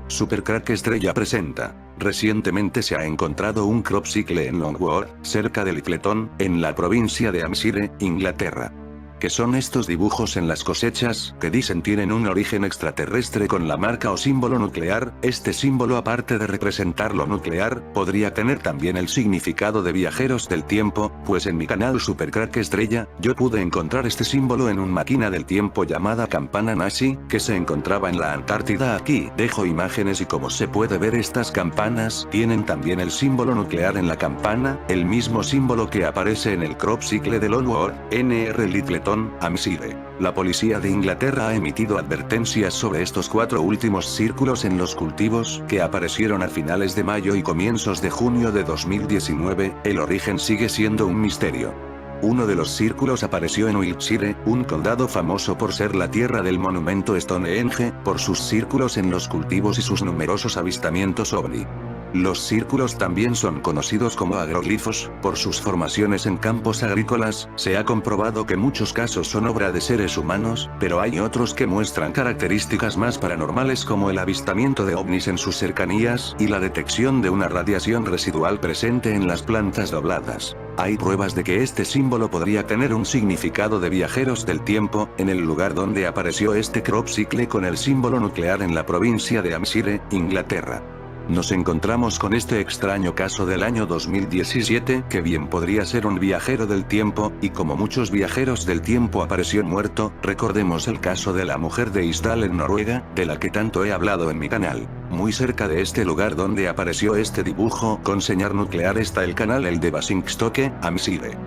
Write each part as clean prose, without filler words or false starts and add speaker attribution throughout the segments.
Speaker 1: Supercrack Estrella presenta. Recientemente se ha encontrado un cropsicle en Longwood, cerca de Littleton, en la provincia de Hampshire, Inglaterra. ¿Qué son estos dibujos en las cosechas, que dicen tienen un origen extraterrestre con la marca o símbolo nuclear? Este símbolo, aparte de representar lo nuclear, podría tener también el significado de viajeros del tiempo, pues en mi canal Supercrack Estrella, yo pude encontrar este símbolo en una máquina del tiempo llamada campana nazi, que se encontraba en la Antártida. Aquí dejo imágenes y como se puede ver, estas campanas tienen también el símbolo nuclear en la campana, el mismo símbolo que aparece en el cropsicle de Longwood, Nr. Littleton, Hampshire. La policía de Inglaterra ha emitido advertencias sobre estos 4 últimos círculos en los cultivos, que aparecieron a finales de mayo y comienzos de junio de 2019, el origen sigue siendo un misterio. Uno de los círculos apareció en Wiltshire, un condado famoso por ser la tierra del monumento Stonehenge, por sus círculos en los cultivos y sus numerosos avistamientos ovni. Los círculos también son conocidos como agroglifos, por sus formaciones en campos agrícolas. Se ha comprobado que muchos casos son obra de seres humanos, pero hay otros que muestran características más paranormales, como el avistamiento de ovnis en sus cercanías, y la detección de una radiación residual presente en las plantas dobladas. Hay pruebas de que este símbolo podría tener un significado de viajeros del tiempo, en el lugar donde apareció este cropsicle con el símbolo nuclear en la provincia de Hampshire, Inglaterra. Nos encontramos con este extraño caso del año 2017, que bien podría ser un viajero del tiempo, y como muchos viajeros del tiempo apareció muerto. Recordemos el caso de la mujer de Isdal en Noruega, de la que tanto he hablado en mi canal. Muy cerca de este lugar donde apareció este dibujo con señal nuclear está el canal el de Basingstoke, Hampshire.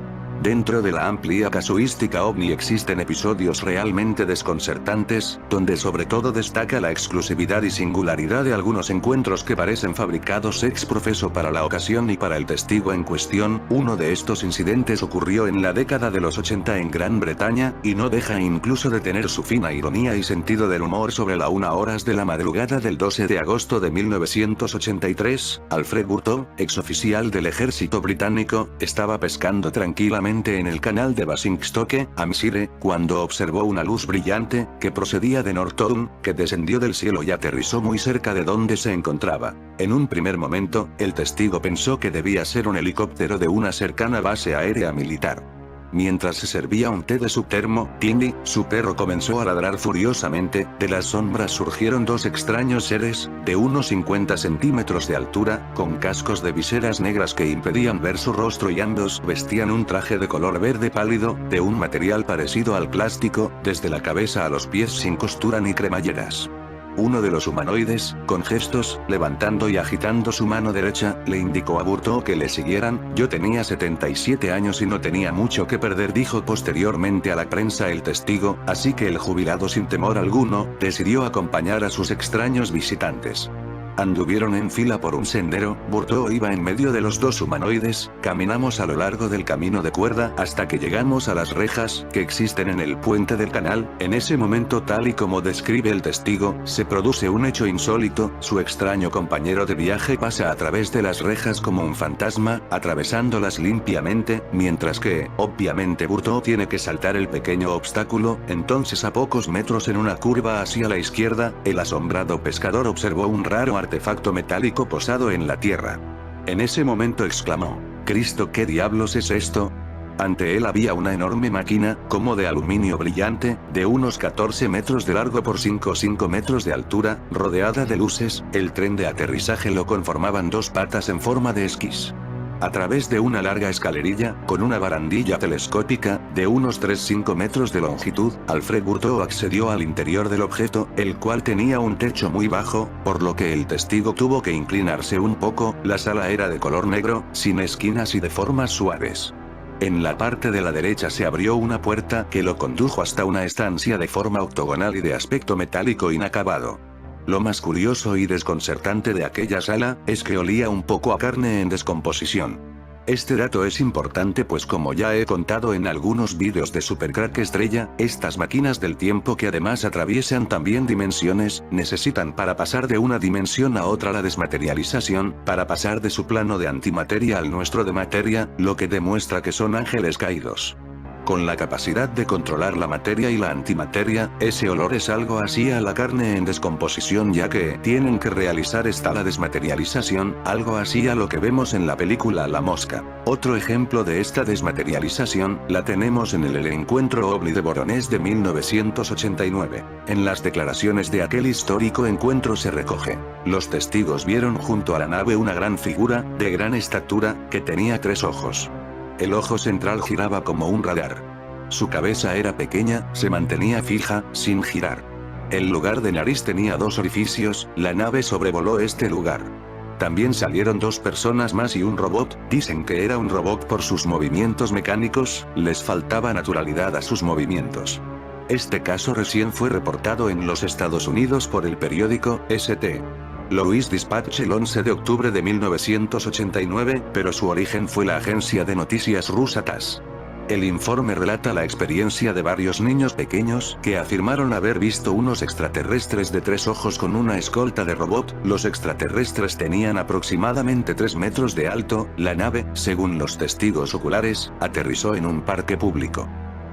Speaker 1: Dentro de la amplia casuística ovni existen episodios realmente desconcertantes, donde sobre todo destaca la exclusividad y singularidad de algunos encuentros que parecen fabricados ex profeso para la ocasión y para el testigo en cuestión. Uno de estos incidentes ocurrió en la década de los 80 en Gran Bretaña, y no deja incluso de tener su fina ironía y sentido del humor. Sobre la 1 horas de la madrugada del 12 de agosto de 1983, Alfred Burton, exoficial del ejército británico, estaba pescando tranquilamente en el canal de Basingstoke, Hampshire, cuando observó una luz brillante, que procedía de Norton, que descendió del cielo y aterrizó muy cerca de donde se encontraba. En un primer momento, el testigo pensó que debía ser un helicóptero de una cercana base aérea militar. Mientras se servía un té de su termo, Tindy, su perro, comenzó a ladrar furiosamente. De las sombras surgieron 2 extraños seres, de unos 50 centímetros de altura, con cascos de viseras negras que impedían ver su rostro, y ambos vestían un traje de color verde pálido, de un material parecido al plástico, desde la cabeza a los pies sin costura ni cremalleras. Uno de los humanoides, con gestos, levantando y agitando su mano derecha, le indicó a Burton que le siguieran. Yo tenía 77 años y no tenía mucho que perder, dijo posteriormente a la prensa el testigo, así que el jubilado, sin temor alguno, decidió acompañar a sus extraños visitantes. Anduvieron en fila por un sendero. Burton iba en medio de los 2 humanoides. Caminamos a lo largo del camino de cuerda hasta que llegamos a las rejas que existen en el puente del canal. En ese momento, tal y como describe el testigo, se produce un hecho insólito. Su extraño compañero de viaje pasa a través de las rejas como un fantasma, atravesándolas limpiamente, mientras que, obviamente, Burton tiene que saltar el pequeño obstáculo. Entonces, a pocos metros, en una curva hacia la izquierda, el asombrado pescador observó un raro artefacto metálico posado en la tierra. En ese momento exclamó: «¡Cristo, qué diablos es esto!». Ante él había una enorme máquina, como de aluminio brillante, de unos 14 metros de largo por 5 metros de altura, rodeada de luces. El tren de aterrizaje lo conformaban 2 patas en forma de esquís. A través de una larga escalerilla, con una barandilla telescópica, de unos 3-5 metros de longitud, Alfred Burton accedió al interior del objeto, el cual tenía un techo muy bajo, por lo que el testigo tuvo que inclinarse un poco. La sala era de color negro, sin esquinas y de formas suaves. En la parte de la derecha se abrió una puerta que lo condujo hasta una estancia de forma octogonal y de aspecto metálico inacabado. Lo más curioso y desconcertante de aquella sala, es que olía un poco a carne en descomposición. Este dato es importante pues, como ya he contado en algunos vídeos de Supercrack Estrella, estas máquinas del tiempo, que además atraviesan también dimensiones, necesitan para pasar de una dimensión a otra la desmaterialización, para pasar de su plano de antimateria al nuestro de materia, lo que demuestra que son ángeles caídos. Con la capacidad de controlar la materia y la antimateria, ese olor es algo así a la carne en descomposición, ya que tienen que realizar la desmaterialización, algo así a lo que vemos en la película La Mosca. Otro ejemplo de esta desmaterialización, la tenemos en el encuentro OVNI de Voronezh de 1989. En las declaraciones de aquel histórico encuentro se recoge: los testigos vieron junto a la nave una gran figura, de gran estatura, que tenía 3 ojos. El ojo central giraba como un radar. Su cabeza era pequeña, se mantenía fija, sin girar. El lugar de nariz tenía 2 orificios, la nave sobrevoló este lugar. También salieron 2 personas más y un robot, dicen que era un robot por sus movimientos mecánicos, les faltaba naturalidad a sus movimientos. Este caso recién fue reportado en los Estados Unidos por el periódico St. Louis Dispatch el 11 de octubre de 1989, pero su origen fue la agencia de noticias rusa TASS. El informe relata la experiencia de varios niños pequeños que afirmaron haber visto unos extraterrestres de 3 ojos con una escolta de robot. Los extraterrestres tenían aproximadamente 3 metros de alto. La nave, según los testigos oculares, aterrizó en un parque público.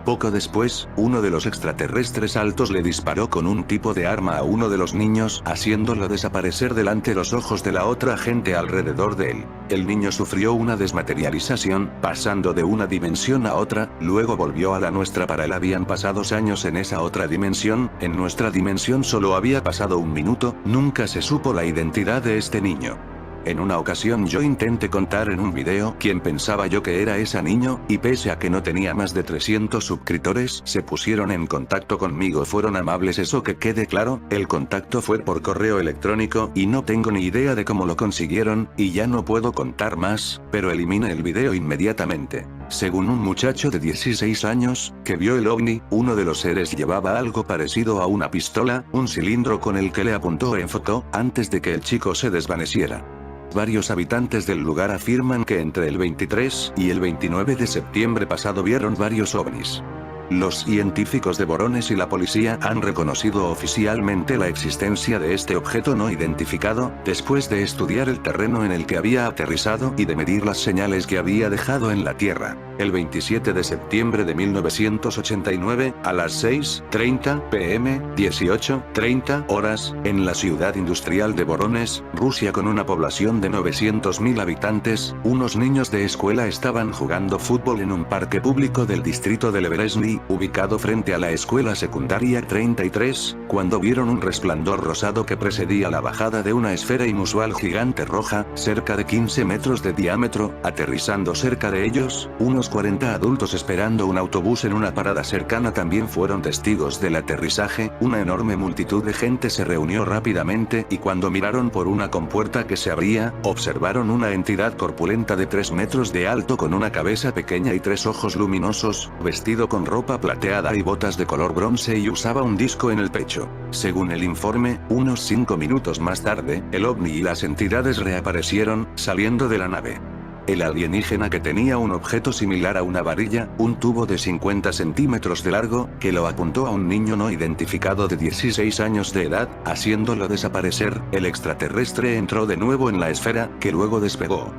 Speaker 1: Poco después, uno de los extraterrestres altos le disparó con un tipo de arma a uno de los niños, haciéndolo desaparecer delante de los ojos de la otra gente alrededor de él. El niño sufrió una desmaterialización, pasando de una dimensión a otra, luego volvió a la nuestra. Para él habían pasado años en esa otra dimensión, en nuestra dimensión solo había pasado 1 minuto, nunca se supo la identidad de este niño. En una ocasión yo intenté contar en un video quién pensaba yo que era ese niño, y pese a que no tenía más de 300 suscriptores, se pusieron en contacto conmigo, fueron amables. Eso que quede claro, el contacto fue por correo electrónico, y no tengo ni idea de cómo lo consiguieron, y ya no puedo contar más, pero elimine el video inmediatamente. Según un muchacho de 16 años, que vio el ovni, uno de los seres llevaba algo parecido a una pistola, un cilindro con el que le apuntó en foto, antes de que el chico se desvaneciera. Varios habitantes del lugar afirman que entre el 23 y el 29 de septiembre pasado vieron varios ovnis. Los científicos de Voronezh y la policía han reconocido oficialmente la existencia de este objeto no identificado, después de estudiar el terreno en el que había aterrizado y de medir las señales que había dejado en la Tierra. El 27 de septiembre de 1989, a las 6:30 p.m., 18:30 horas, en la ciudad industrial de Voronezh, Rusia, con una población de 900.000 habitantes, unos niños de escuela estaban jugando fútbol en un parque público del distrito de Leberezhny, ubicado frente a la escuela secundaria 33, cuando vieron un resplandor rosado que precedía la bajada de una esfera inusual gigante roja, cerca de 15 metros de diámetro, aterrizando cerca de ellos. Unos 40 adultos esperando un autobús en una parada cercana también fueron testigos del aterrizaje. Una enorme multitud de gente se reunió rápidamente, y cuando miraron por una compuerta que se abría, observaron una entidad corpulenta de 3 metros de alto con una cabeza pequeña y 3 ojos luminosos, vestido con ropa plateada y botas de color bronce, y usaba un disco en el pecho. Según el informe, unos 5 minutos más tarde, el ovni y las entidades reaparecieron, saliendo de la nave. El alienígena, que tenía un objeto similar a una varilla, un tubo de 50 centímetros de largo, que lo apuntó a un niño no identificado de 16 años de edad, haciéndolo desaparecer. El extraterrestre entró de nuevo en la esfera, que luego despegó.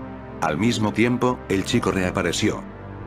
Speaker 1: Al mismo tiempo, el chico reapareció.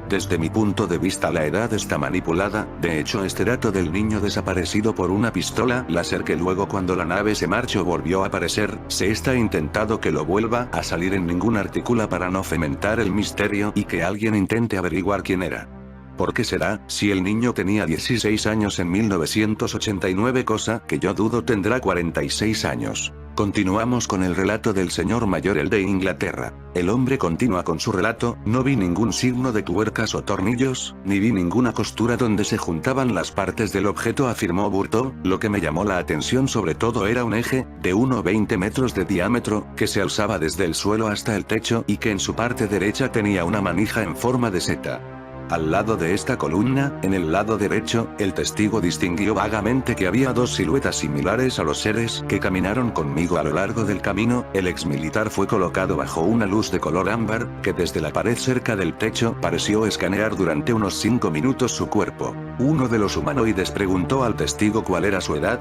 Speaker 1: Desde mi punto de vista la edad está manipulada. De hecho, este dato del niño desaparecido por una pistola láser que luego, cuando la nave se marchó, volvió a aparecer, se está intentando que lo vuelva a salir en ningún artículo para no fomentar el misterio y que alguien intente averiguar quién era. ¿Por qué será? Si el niño tenía 16 años en 1989, cosa que yo dudo, tendrá 46 años. Continuamos con el relato del señor mayor, el de Inglaterra. El hombre continúa con su relato: no vi ningún signo de tuercas o tornillos, ni vi ninguna costura donde se juntaban las partes del objeto, afirmó Burto. Lo que me llamó la atención sobre todo era un eje, de 1,20 metros de diámetro, que se alzaba desde el suelo hasta el techo, y que en su parte derecha tenía una manija en forma de seta. Al lado de esta columna, en el lado derecho, el testigo distinguió vagamente que había 2 siluetas similares a los seres que caminaron conmigo a lo largo del camino. El exmilitar fue colocado bajo una luz de color ámbar, que desde la pared cerca del techo pareció escanear durante unos 5 minutos su cuerpo. Uno de los humanoides preguntó al testigo cuál era su edad.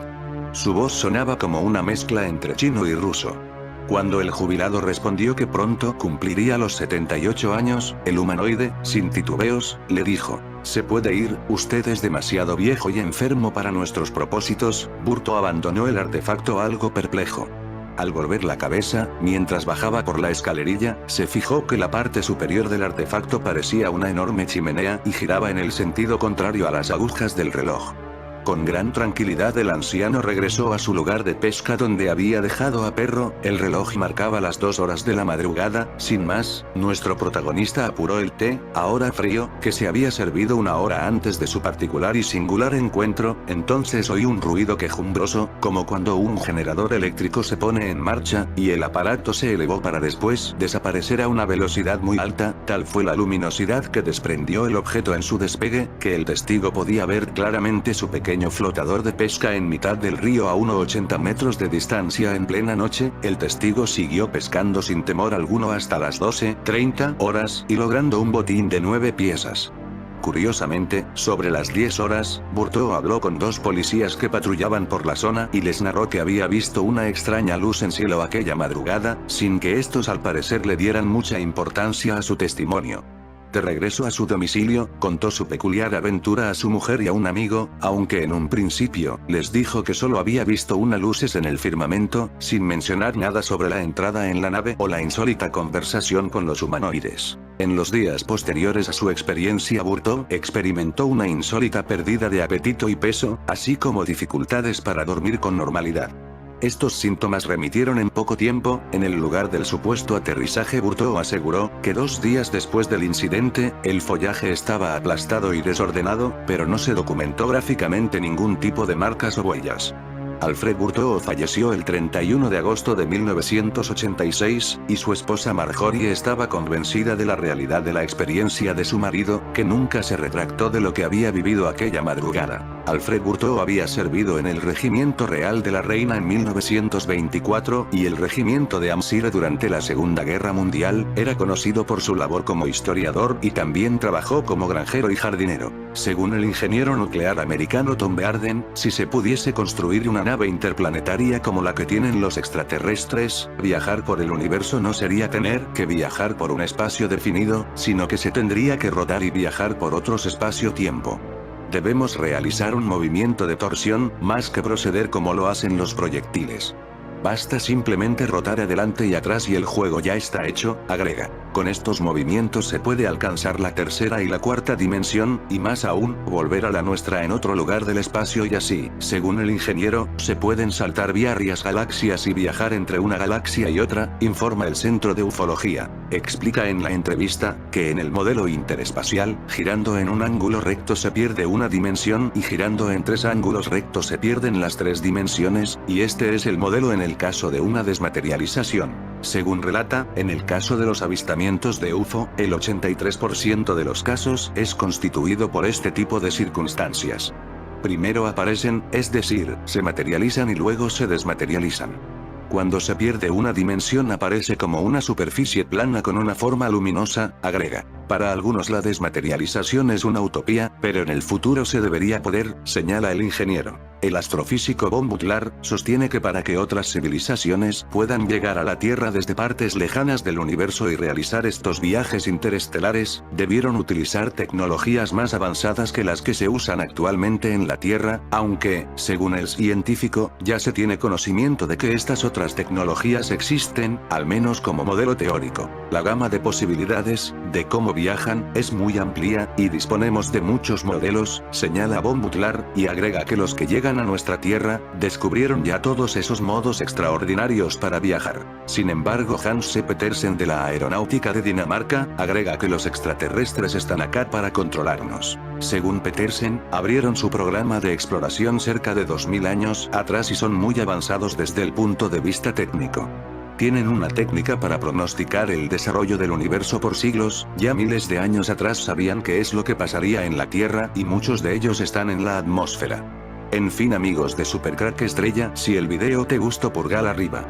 Speaker 1: Su voz sonaba como una mezcla entre chino y ruso. Cuando el jubilado respondió que pronto cumpliría los 78 años, el humanoide, sin titubeos, le dijo: «Se puede ir, usted es demasiado viejo y enfermo para nuestros propósitos». Burto abandonó el artefacto algo perplejo. Al volver la cabeza, mientras bajaba por la escalerilla, se fijó que la parte superior del artefacto parecía una enorme chimenea y giraba en el sentido contrario a las agujas del reloj. Con gran tranquilidad el anciano regresó a su lugar de pesca donde había dejado a Perro. El reloj marcaba las 2 horas de la madrugada. Sin más, nuestro protagonista apuró el té, ahora frío, que se había servido 1 hora antes de su particular y singular encuentro. Entonces oyó un ruido quejumbroso, como cuando un generador eléctrico se pone en marcha, y el aparato se elevó para después desaparecer a una velocidad muy alta. Tal fue la luminosidad que desprendió el objeto en su despegue, que el testigo podía ver claramente su pequeño flotador de pesca en mitad del río a 1,80 metros de distancia en plena noche. El testigo siguió pescando sin temor alguno hasta las 12:30 horas y logrando un botín de 9 piezas. Curiosamente, sobre las 10 horas, Burto habló con 2 policías que patrullaban por la zona y les narró que había visto una extraña luz en cielo aquella madrugada, sin que estos al parecer le dieran mucha importancia a su testimonio. De regreso a su domicilio, contó su peculiar aventura a su mujer y a un amigo, aunque en un principio, les dijo que solo había visto unas luces en el firmamento, sin mencionar nada sobre la entrada en la nave o la insólita conversación con los humanoides. En los días posteriores a su experiencia, Burto experimentó una insólita pérdida de apetito y peso, así como dificultades para dormir con normalidad. Estos síntomas remitieron en poco tiempo. En el lugar del supuesto aterrizaje, Burto aseguró que 2 días después del incidente, el follaje estaba aplastado y desordenado, pero no se documentó gráficamente ningún tipo de marcas o huellas. Alfred Burto falleció el 31 de agosto de 1986, y su esposa Marjorie estaba convencida de la realidad de la experiencia de su marido, que nunca se retractó de lo que había vivido aquella madrugada. Alfred Burto había servido en el Regimiento Real de la Reina en 1924, y el Regimiento de Hampshire durante la Segunda Guerra Mundial. Era conocido por su labor como historiador y también trabajó como granjero y jardinero. Según el ingeniero nuclear americano Tom Bearden, si se pudiese construir una nave interplanetaria como la que tienen los extraterrestres, viajar por el universo no sería tener que viajar por un espacio definido, sino que se tendría que rodar y viajar por otros espacio-tiempo. Debemos realizar un movimiento de torsión, más que proceder como lo hacen los proyectiles. Basta simplemente rotar adelante y atrás y el juego ya está hecho, agrega. Con estos movimientos se puede alcanzar la tercera y la cuarta dimensión, y más aún, volver a la nuestra en otro lugar del espacio y así, según el ingeniero, se pueden saltar varias galaxias y viajar entre una galaxia y otra, informa el Centro de Ufología. Explica en la entrevista, que en el modelo interespacial, girando en un ángulo recto se pierde una dimensión y girando en 3 ángulos rectos se pierden las 3 dimensiones, y este es el modelo en el caso de una desmaterialización. Según relata, en el caso de los avistamientos de UFO, el 83% de los casos es constituido por este tipo de circunstancias. Primero aparecen, es decir, se materializan y luego se desmaterializan. Cuando se pierde una dimensión aparece como una superficie plana con una forma luminosa, agrega. Para algunos la desmaterialización es una utopía, pero en el futuro se debería poder, señala el ingeniero. El astrofísico Von Butlar sostiene que para que otras civilizaciones puedan llegar a la Tierra desde partes lejanas del universo y realizar estos viajes interestelares, debieron utilizar tecnologías más avanzadas que las que se usan actualmente en la Tierra, aunque, según el científico, ya se tiene conocimiento de que estas otras tecnologías existen, al menos como modelo teórico. La gama de posibilidades, de cómo viajan, es muy amplia, y disponemos de muchos modelos, señala Von Butlar, y agrega que los que llegan a nuestra Tierra, descubrieron ya todos esos modos extraordinarios para viajar. Sin embargo, Hans C. Petersen de la Aeronáutica de Dinamarca, agrega que los extraterrestres están acá para controlarnos. Según Petersen, abrieron su programa de exploración cerca de 2000 años atrás y son muy avanzados desde el punto de vista técnico. Tienen una técnica para pronosticar el desarrollo del universo por siglos, ya miles de años atrás sabían qué es lo que pasaría en la Tierra y muchos de ellos están en la atmósfera. En fin amigos de Supercrack Estrella, si el video te gustó pulgar arriba.